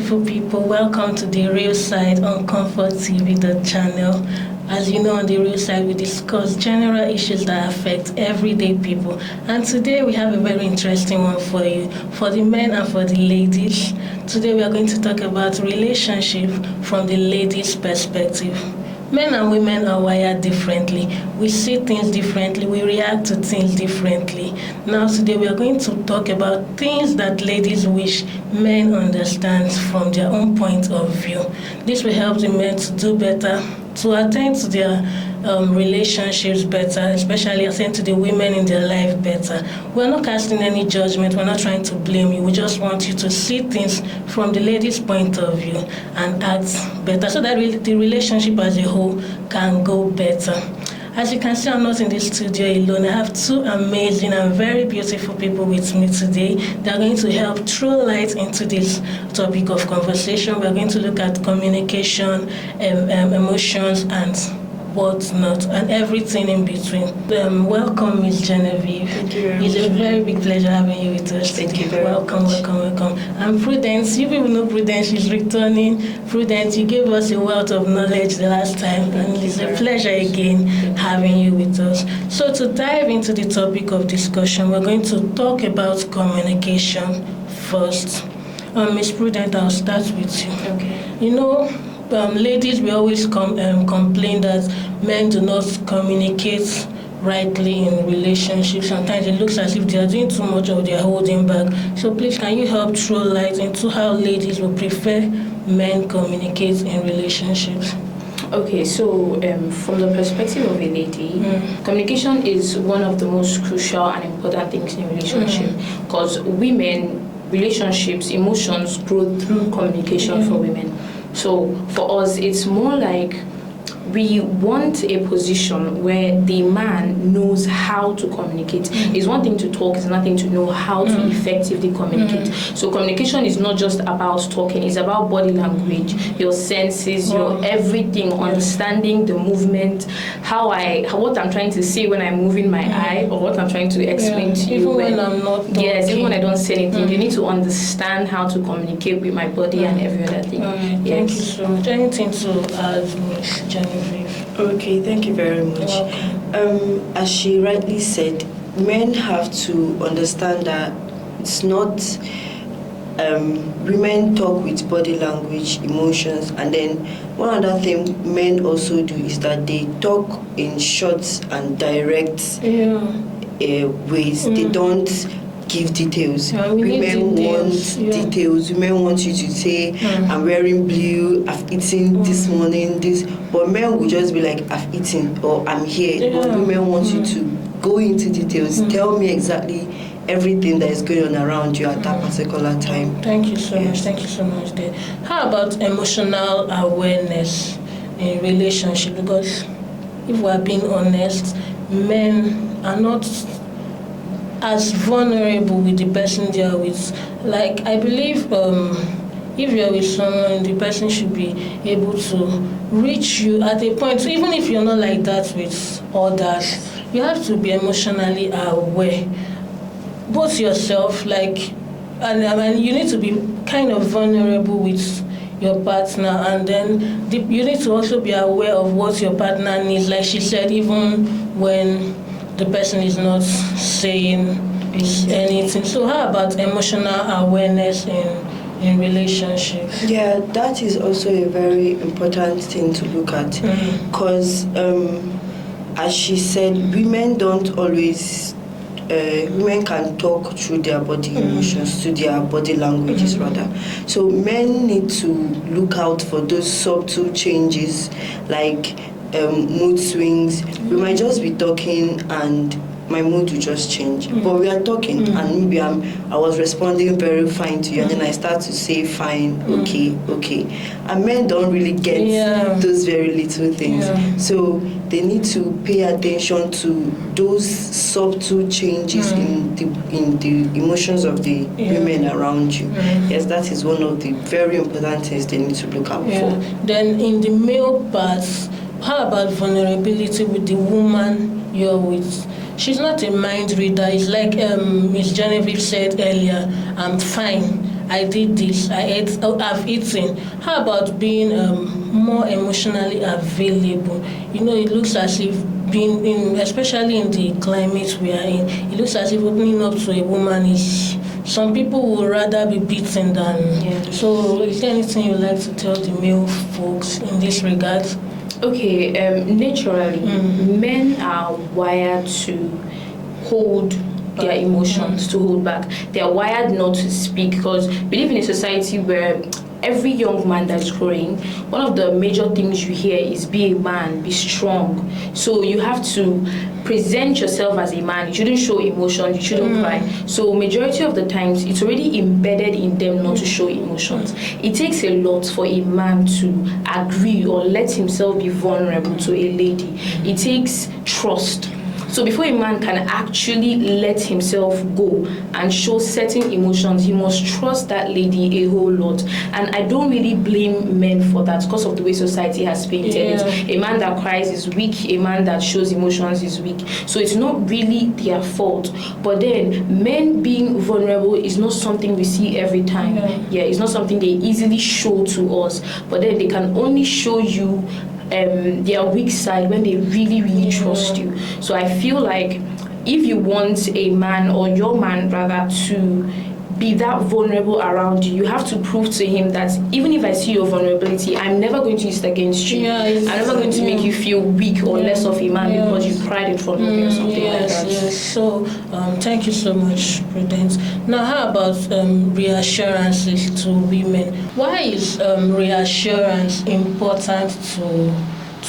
beautiful people. Welcome to The Real Side on ComfortTV.channel. As you know, on The Real Side, we discuss general issues that affect everyday people. And today we have a very interesting one for you, for the men and for the ladies. Today we are going to talk about relationship from the ladies' perspective. Men and women are wired differently. We see things differently. We react to things differently. Now, today we are going to talk about things that ladies wish men understand from their own point of view. This will help the men to do better, to attend to their relationships better, especially attend to the women in their life better. We're not casting any judgment. We're not trying to blame you. We just want you to see things from the lady's point of view and act better so that the relationship as a whole can go better. As you can see, I'm not in this studio alone. I have two amazing and very beautiful people with me today. They're going to help throw light into this topic of conversation. We're going to look at communication, emotions, and whatnot, and everything in between. Welcome, Miss Genevieve. Thank you very much. It's a very big pleasure having you with us. Thank you very welcome, much. Welcome. And Prudence, you people know Prudence, she's returning. Prudence, you gave us a wealth of knowledge the last time, and it's a pleasure again having you with us. So to dive into the topic of discussion, we're going to talk about communication first. Miss Prudence, I'll start with you. Okay. You know, ladies, we always complain that men do not communicate rightly in relationships. Sometimes it looks as if they are doing too much or they are holding back. So please, can you help throw light into how ladies would prefer men communicate in relationships? Okay, so from the perspective of a lady, communication is one of the most crucial and important things in a relationship, because relationships, emotions grow through communication for women. So for us, it's more like we want a position where the man knows how to communicate. It's one thing to talk, it's nothing to know how to effectively communicate. So communication is not just about talking, it's about body language, your senses, your everything, understanding the movement, what I'm trying to say when I'm moving my eye, or what I'm trying to explain to you. Even when I'm not talking. Yes, even when I don't say anything, you need to understand how to communicate with my body and every other thing. Thank you so much. Anything to add, Miss Genevieve? Okay, thank you very much. As she rightly said, men have to understand that it's not women talk with body language, emotions, and then one other thing men also do is that they talk in short and direct ways. They don't give details. Women want details. Women want you to say, I'm wearing blue, I've eaten this morning, this. But men will just be like, I've eaten, or I'm here. But women want you to go into details. Tell me exactly everything that is going on around you at that particular time. Thank you so much. Thank you so much, dear. How about emotional awareness in relationship? Because if we are being honest, men are not as vulnerable with the person they are with. Like, I believe if you're with someone, the person should be able to reach you at a point, even if you're not like that with others. You have to be emotionally aware, both yourself, and you need to be kind of vulnerable with your partner, and then you need to also be aware of what your partner needs. Like she said, even when the person is not saying anything. So how about emotional awareness in relationships? Yeah, that is also a very important thing to look at, because as she said, women don't always women can talk through their body emotions, to their body languages rather. So men need to look out for those subtle changes, like mood swings. We might just be talking and my mood will just change. But we are talking and maybe I was responding very fine to you, and then I start to say fine, okay. And men don't really get those very little things. So they need to pay attention to those subtle changes in the emotions of the women around you. Yes, that is one of the very important things they need to look out for. Then in the male parts, how about vulnerability with the woman you're with? She's not a mind reader. It's like Miss Genevieve said earlier, I'm fine. I did this, I've eaten. How about being more emotionally available? It looks as if being in, especially in the climate we are in, it looks as if opening up to a woman is, some people would rather be beaten than. So is there anything you'd like to tell the male folks in this regard? Okay, naturally, men are wired to hold their emotions, to hold back. They are wired not to speak, because we live in a society where every young man that's growing, one of the major things you hear is be a man, be strong. So you have to present yourself as a man. You shouldn't show emotion, you shouldn't cry. So majority of the times, it's already embedded in them not to show emotions. It takes a lot for a man to agree or let himself be vulnerable to a lady. It takes trust. So before a man can actually let himself go and show certain emotions, he must trust that lady a whole lot. And I don't really blame men for that, because of the way society has painted it. A man that cries is weak, a man that shows emotions is weak. So it's not really their fault. But then men being vulnerable is not something we see every time. It's not something they easily show to us. But then they can only show you their weak side when they really trust you. So I feel like if you want a man, or your man rather, to be that vulnerable around you, you have to prove to him that even if I see your vulnerability, I'm never going to use it against you. I'm never going to make you feel weak or less of a man because you cried in front of me or something like that. So thank you so much, Prudence. Now, how about reassurances to women? Why is reassurance important to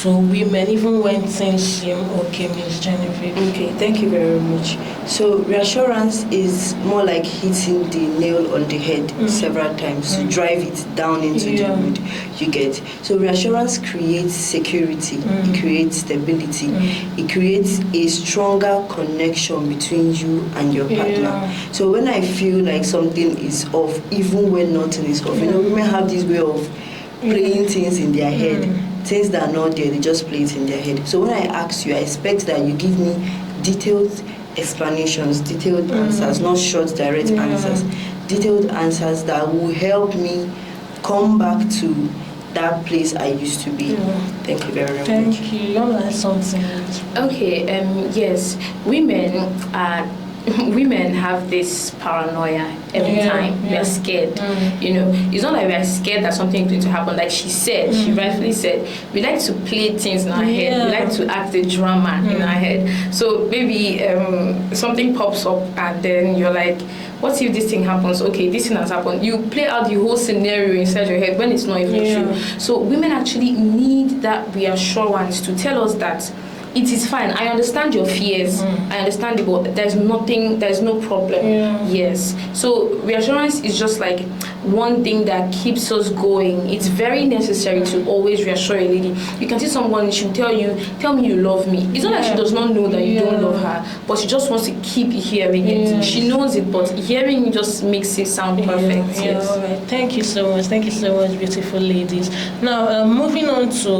women, even when things seem okay, Ms. Genevieve? Okay, thank you very much. So reassurance is more like hitting the nail on the head several times to drive it down into the wood you get. So reassurance creates security, it creates stability, it creates a stronger connection between you and your partner. So when I feel like something is off, even when nothing is off, women have this way of playing things in their head. Things that are not there, they just play it in their head. So when I ask you, I expect that you give me detailed explanations, detailed answers, not short, direct answers. Detailed answers that will help me come back to that place I used to be. Thank you very much. Thank you. You want to add something? Okay, yes. Women have this paranoia every time. We are scared. It's not like we are scared that something is going to happen. Like she said, she rightfully said, we like to play things in our head. We like to act the drama in our head. So maybe something pops up and then you're like, what if this thing happens? Okay, this thing has happened. You play out the whole scenario inside your head when it's not even true. So women actually need that reassurance to tell us that it is fine. I understand your fears. I understand it, but there's no problem. Yes. So reassurance is just like one thing that keeps us going. It's very necessary to always reassure a lady. You can see someone, she'll tell me you love me. It's not like she does not know that you don't love her, but she just wants to keep hearing it. She knows it, but hearing it just makes it sound perfect. Yes. All right. Thank you so much. Thank you so much, beautiful ladies. Now, moving on to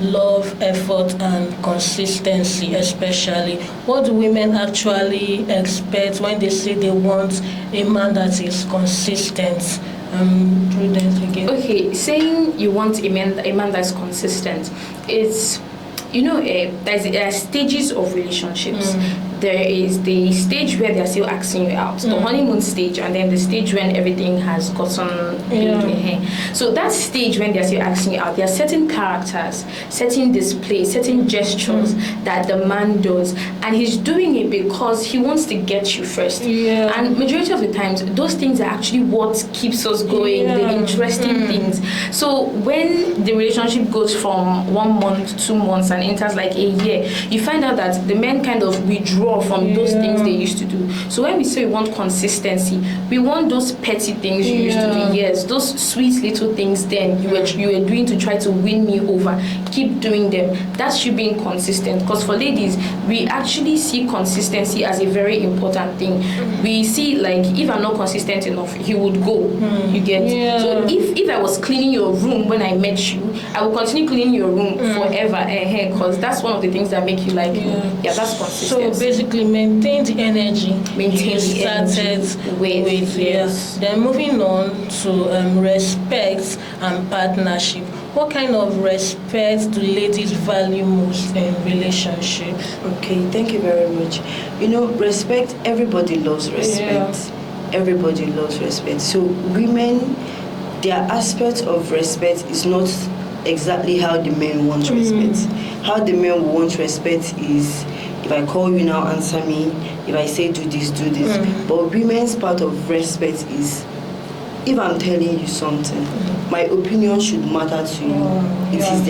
love, effort, and consistency, especially. What do women actually expect when they say they want a man that is consistent? Prudence again. Okay, saying you want a man that's consistent, it's there are stages of relationships. There is the stage where they're still asking you out, the honeymoon stage, and then the stage when everything has gotten big. So that stage when they're still asking you out, there are certain characters, certain displays, certain gestures that the man does, and he's doing it because he wants to get you first. And majority of the times, those things are actually what keeps us going, the interesting things. So when the relationship goes from 1 month, 2 months, and enters like a year, you find out that the men kind of withdraw from those things they used to do. So when we say we want consistency, we want those petty things you used to do. Yes, those sweet little things then you were doing to try to win me over. Keep doing them. That's you being consistent. Because for ladies, we actually see consistency as a very important thing. We see, like, if I'm not consistent enough, he would go. You get? So if I was cleaning your room when I met you, I will continue cleaning your room forever. it, because that's one of the things that make you like me. Yeah, that's consistency. So basically, maintain the energy Maintain you the started energy with yes. Then moving on to respect and partnership. What kind of respect do ladies value most in relationships? Okay, thank you very much. Respect, everybody loves respect. Everybody loves respect. So women, their aspect of respect is not exactly how the men want respect. How the men want respect is, if I call you now, answer me. If I say do this, do this. But women's part of respect is, if I'm telling you something, my opinion should matter to you. It is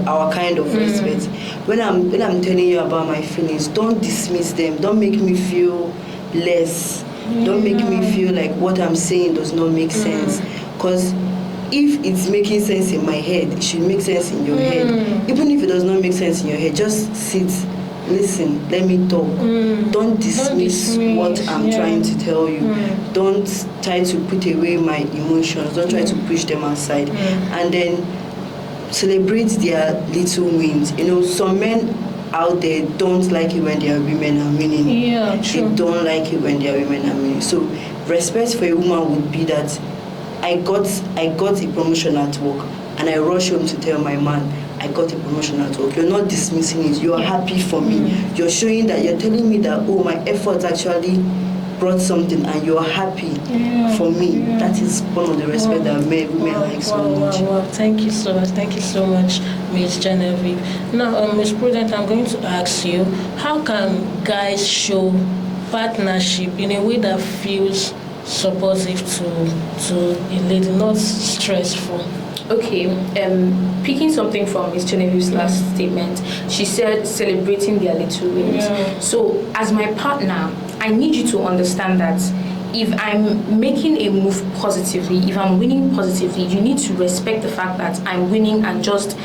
our kind of respect. When I'm telling you about my feelings, don't dismiss them. Don't make me feel less. Don't make me feel like what I'm saying does not make sense. Because if it's making sense in my head, it should make sense in your head. Even if it does not make sense in your head, just sit, listen, let me talk. Don't dismiss what I'm trying to tell you. Don't try to put away my emotions. Don't try to push them aside. And then celebrate their little wins. Some men out there don't like it when their women are winning. They don't like it when their women are winning. So respect for a woman would be that I got a promotion at work, and I rush home to tell my man I got a promotion at work. You're not dismissing it. You're happy for me. You're showing that, you're telling me that, oh, my efforts actually brought something, and you're happy for me. That is one of the respect that women like so much. Wow. Thank you so much. Thank you so much, Ms. Genevieve. Now, Ms. Prudent, I'm going to ask you, how can guys show partnership in a way that feels supportive to a lady, not stressful? Okay, picking something from Ms. Genevieve's last statement, she said celebrating their little wins. So as my partner, I need you to understand that if I'm making a move positively, if I'm winning positively, you need to respect the fact that I'm winning, and just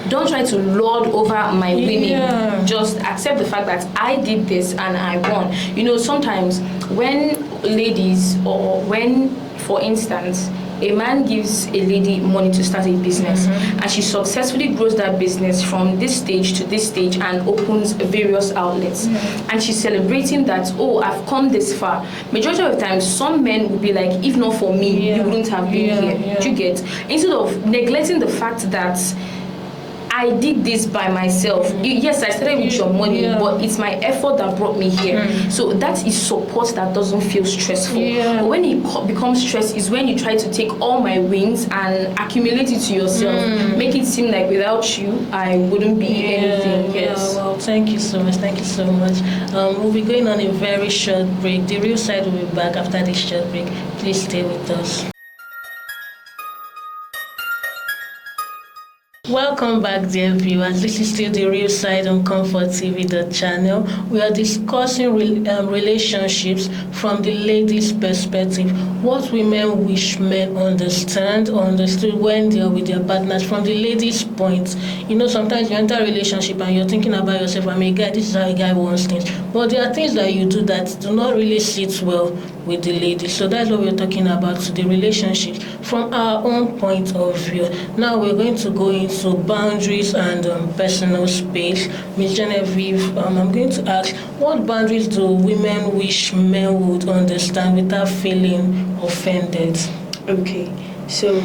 don't try to lord over my winning. Just accept the fact that I did this and I won. Sometimes when ladies, or when, for instance, a man gives a lady money to start a business, and she successfully grows that business from this stage to this stage and opens various outlets, and she's celebrating that, oh, I've come this far. Majority of the time, some men will be like, if not for me, you wouldn't have been here. Do you get? Instead of neglecting the fact that I did this by myself. Yes, I started with your money, but it's my effort that brought me here. So that is support that doesn't feel stressful. But when it becomes stress is when you try to take all my wins and accumulate it to yourself, make it seem like without you, I wouldn't be anything. Yes. Well, thank you so much. Thank you so much. We'll be going on a very short break. The Real Side will be back after this short break. Please stay with us. Welcome back, dear viewers. This is still The Real Side on ComfortTV.channel. We are discussing relationships from the ladies' perspective. What women wish men understood when they are with their partners from the ladies' point. Sometimes you enter a relationship and you're thinking about yourself, I'm a guy, this is how a guy wants things. But there are things that you do that do not really sit well with the ladies. So that's what we're talking about today, relationships from our own point of view. Now we're going to go into boundaries and personal space. Ms. Genevieve, I'm going to ask, what boundaries do women wish men would understand without feeling offended? Okay, so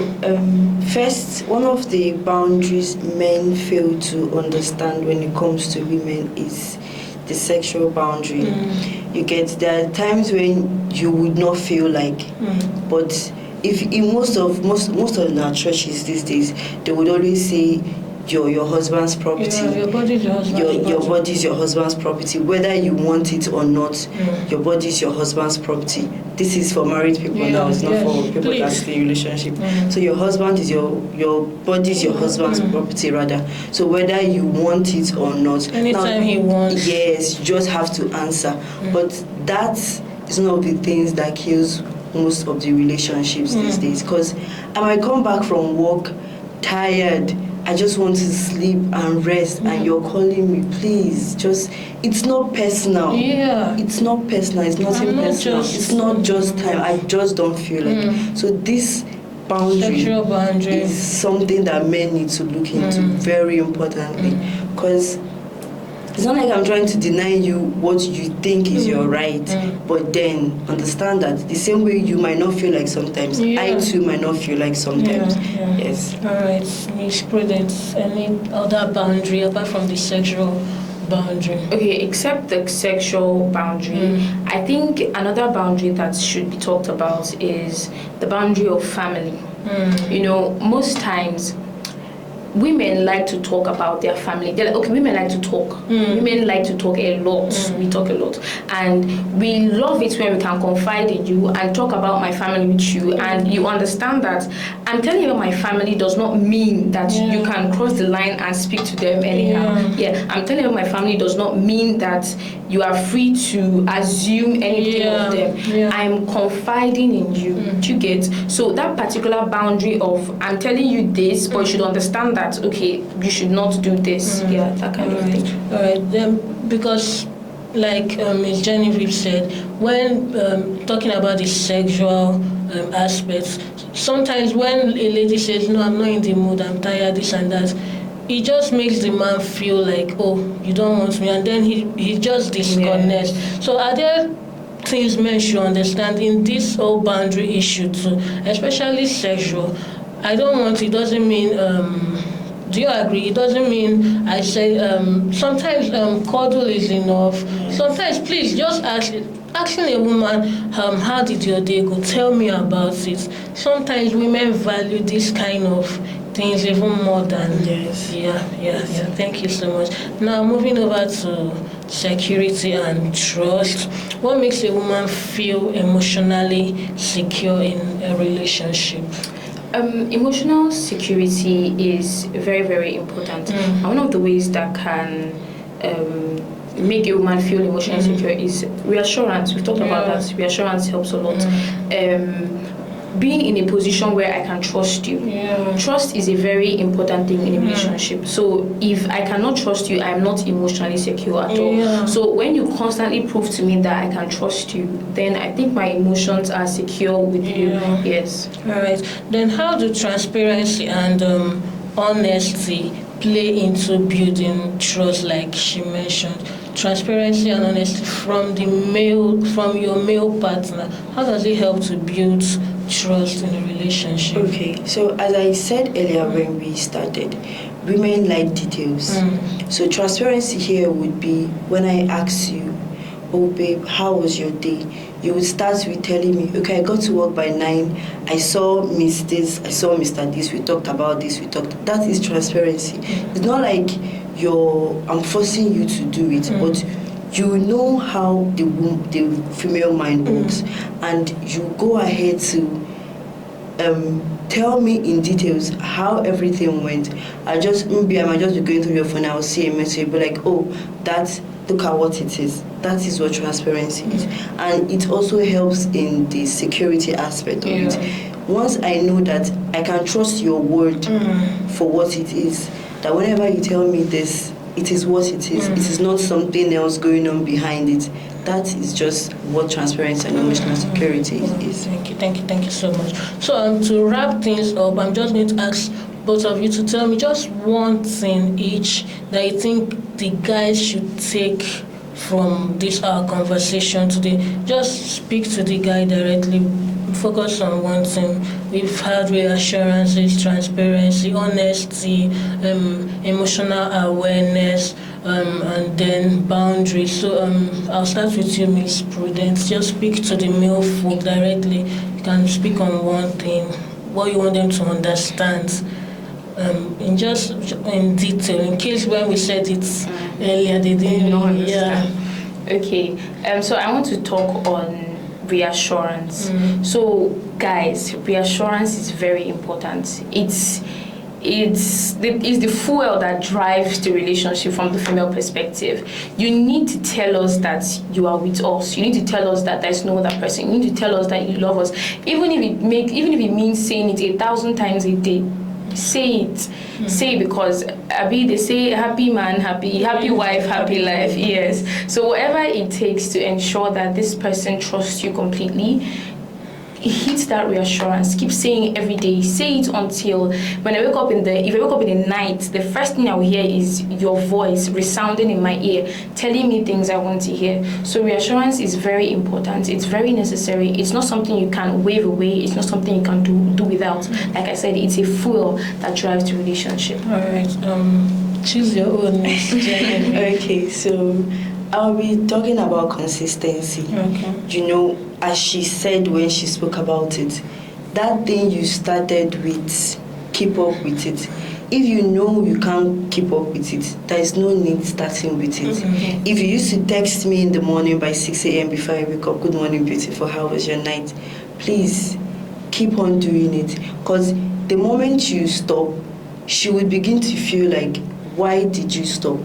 first, one of the boundaries men fail to understand when it comes to women is the sexual boundary. There are times when you would not feel like, but if in most of our churches these days, they would always say your husband's property. Your body is your husband's property. Your body is your husband's property, whether you want it or not. Your body is your husband's property. This is for married people now. It's not for people that's in a relationship. So your husband is your body is your husband's property rather. So whether you want it or not, anytime he wants. Yes, you just have to answer. But that is one of the things that kills most of the relationships these days. Because I might come back from work tired. I just want to sleep and rest, and you're calling me, please, it's not personal. It's not personal, it's nothing personal. It's not just time, I just don't feel like. So this boundary is something that men need to look into very importantly. Because it's not like I'm trying to deny you what you think is your right, but then understand that the same way you might not feel like sometimes, I too might not feel like sometimes. Yes. All right, Miss Prudence, any other boundary apart from the sexual boundary? Okay, except the sexual boundary, I think another boundary that should be talked about is the boundary of family. You know, most times women like to talk about their family. They're like, okay, women like to talk. Women like to talk a lot. We talk a lot. And we love it when we can confide in you and talk about my family with you. And you understand that I'm telling you about my family does not mean that you can cross the line and speak to them anyhow. I'm telling you about my family does not mean that you are free to assume anything of them. I'm confiding in you. Do you get? So that particular boundary of I'm telling you this, but you should understand that, okay, you should not do this. That kind of thing. All right, then, because like Ms. Genevieve said, when talking about the sexual aspects, sometimes when a lady says, no, I'm not in the mood, I'm tired, this and that, it just makes the man feel like, oh, you don't want me, and then he just disconnects. So are there things men should understand in this whole boundary issue too, especially sexual? I don't want, it doesn't mean, do you agree? It doesn't mean I say, sometimes cuddle is enough. Sometimes, please, just asking a woman, how did your day go? Tell me about it. Sometimes women value this kind of things even more than... Thank you so much. Now, moving over to security and trust. What makes a woman feel emotionally secure in a relationship? Emotional security is very, very important. And one of the ways that can make a woman feel emotionally secure is reassurance. We've talked about that. Reassurance helps a lot. Being in a position where I can trust you. Trust is a very important thing in a relationship. So if I cannot trust you, I'm not emotionally secure at all. So when you constantly prove to me that I can trust you, then I think my emotions are secure with you. Yes. All right. Then how do transparency and honesty play into building trust, like she mentioned? Transparency and honesty from your male partner. How does it help to build trust in a relationship? Okay, so as I said earlier when we started, women like details. So transparency here would be when I ask you, oh babe, how was your day? You would start with telling me, okay, I got to work by 9, I saw Miss this, I saw Mr. this, we talked about this, that is transparency. It's not like I'm forcing you to do it, but you know how the female mind works, and you go ahead to tell me in details how everything went. I might just be going through your phone, I'll see a message, but like, oh, look at what it is. That is what transparency is. And it also helps in the security aspect of it. Once I know that I can trust your word for what it is, that whenever you tell me this, it is what it is. It is not something else going on behind it. That is just what transparency and emotional security is. Thank you so much. So to wrap things up, I'm just going to ask both of you to tell me just one thing each that you think the guys should take from this our conversation today. Just speak to the guy directly. Focus on one thing. We've had reassurances, transparency, honesty, emotional awareness, and then boundaries. So I'll start with you, Miss Prudence. Just speak to the male folk directly. You can speak on one thing, what you want them to understand. In detail, in case when we said it earlier, they didn't understand. Okay. So I want to talk on reassurance. So guys, reassurance is very important. It's the fuel that drives the relationship from the female perspective. You need to tell us that you are with us. You need to tell us that there's no other person. You need to tell us that you love us, even if it means saying it 1,000 times a day. Say it. Say it, because they say happy man, happy wife, happy life. So whatever it takes to ensure that this person trusts you completely, hit that reassurance. Keep saying it every day. Say it until when I wake up if I wake up in the night, the first thing I will hear is your voice resounding in my ear, telling me things I want to hear. So reassurance is very important. It's very necessary. It's not something you can wave away. It's not something you can do without. Like I said, it's a fuel that drives the relationship. All right. Choose your own, Miss Jenny. Okay, so I'll be talking about consistency. Okay. You know, as she said when she spoke about it, that thing you started with, keep up with it. If you know you can't keep up with it, there is no need starting with it. Mm-hmm. If you used to text me in the morning by 6 a.m. before I wake up, good morning, beautiful, how was your night? Please keep on doing it. Because the moment you stop, she would begin to feel like, why did you stop?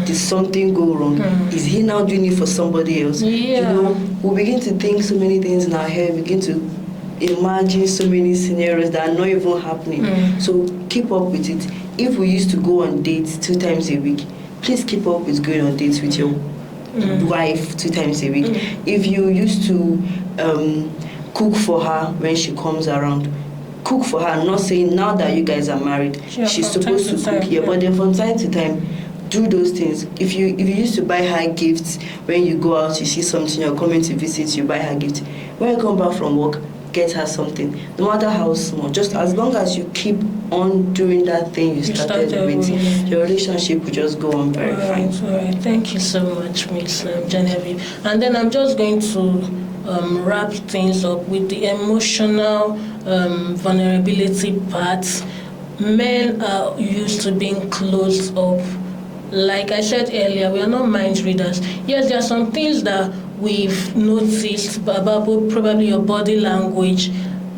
Did something go wrong? Is he now doing it for somebody else? Yeah. You know, we begin to think so many things in our head, begin to imagine so many scenarios that are not even happening. So keep up with it. If we used to go on dates 2 times a week, please keep up with going on dates with your wife 2 times a week. If you used to cook for her when she comes around, cook for her. I'm not saying now that you guys are married, she's supposed to cook. Yeah, but then from time to time, do those things. If you used to buy her gifts when you go out, you see something, you're coming to visit, you buy her gift. When you come back from work, get her something. No matter how small, just as long as you keep on doing that thing you started with, your relationship will just go on very fine. All right. Thank you so much, Miss Genevieve. And then I'm just going to wrap things up with the emotional vulnerability part. Men are used to being closed up. Like I said earlier, we are not mind readers. Yes, there are some things that we've noticed about probably your body language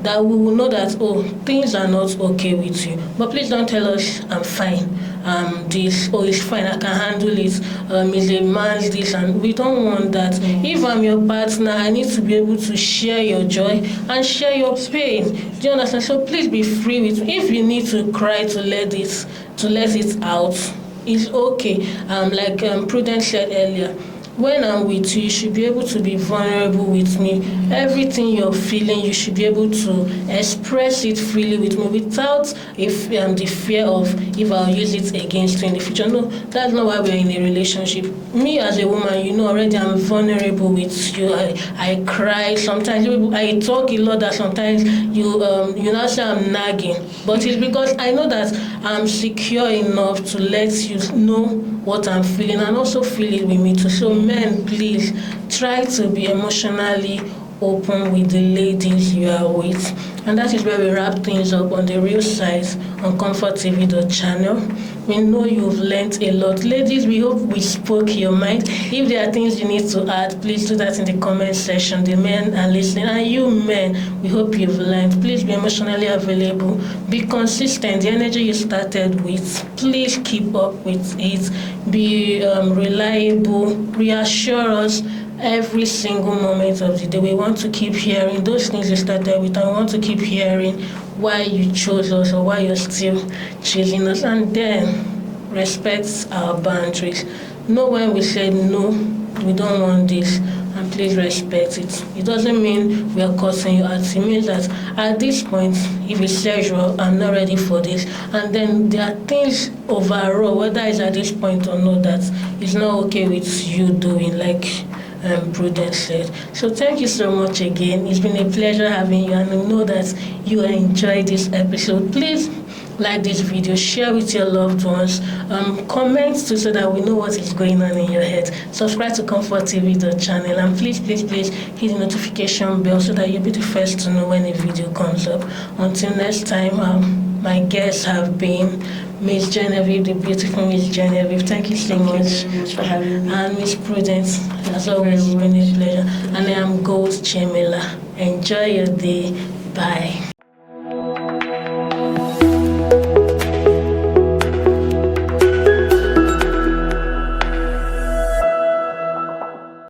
that we will know that, oh, things are not okay with you. But please don't tell us, I'm fine. It's fine, I can handle it. It's a man's this, and we don't want that. If I'm your partner, I need to be able to share your joy and share your pain. Do you understand? So please be free with me. If you need to cry to let it out, it's okay. Like Prudence said earlier, when I'm with you, you should be able to be vulnerable with me. Everything you're feeling, you should be able to express it freely with me without the fear of if I'll use it against you in the future. No, that's not why we're in a relationship. Me as a woman, you know already I'm vulnerable with you. I cry sometimes. I talk a lot that sometimes you now say I'm nagging. But it's because I know that I'm secure enough to let you know what I'm feeling and also feel it with me too. So men, please try to be emotionally open with the ladies you are with. And that is where we wrap things up on the real side on ComfortTV.channel. We know you've learned a lot. Ladies, we hope we spoke your mind. If there are things you need to add, please do that in the comment section. The men are listening. And you men, we hope you've learned. Please be emotionally available. Be consistent. The energy you started with, please keep up with it. Be reliable. Reassure us every single moment of the day. We want to keep hearing those things you started with, and we want to keep hearing why you chose us or why you're still choosing us. And then respect our boundaries. Know when we said no, we don't want this, and please respect it. It doesn't mean we are cursing you out. It means that at this point, if it's sexual, I'm not ready for this. And then there are things overall, whether it's at this point or not, that is not okay with you doing, like Prudence said. So thank you so much again. It's been a pleasure having you, and I know that you enjoyed this episode. Please like this video, share with your loved ones, comment too so that we know what is going on in your head. Subscribe to ComfortTV.channel, and please hit the notification bell so that you'll be the first to know when a video comes up. Until next time, my guests have been Miss Genevieve, the beautiful Miss Genevieve. Thank you so much for having me. And Miss Prudence, as always, it's been a pleasure. And I am Gold Chemela. Enjoy your day. Bye.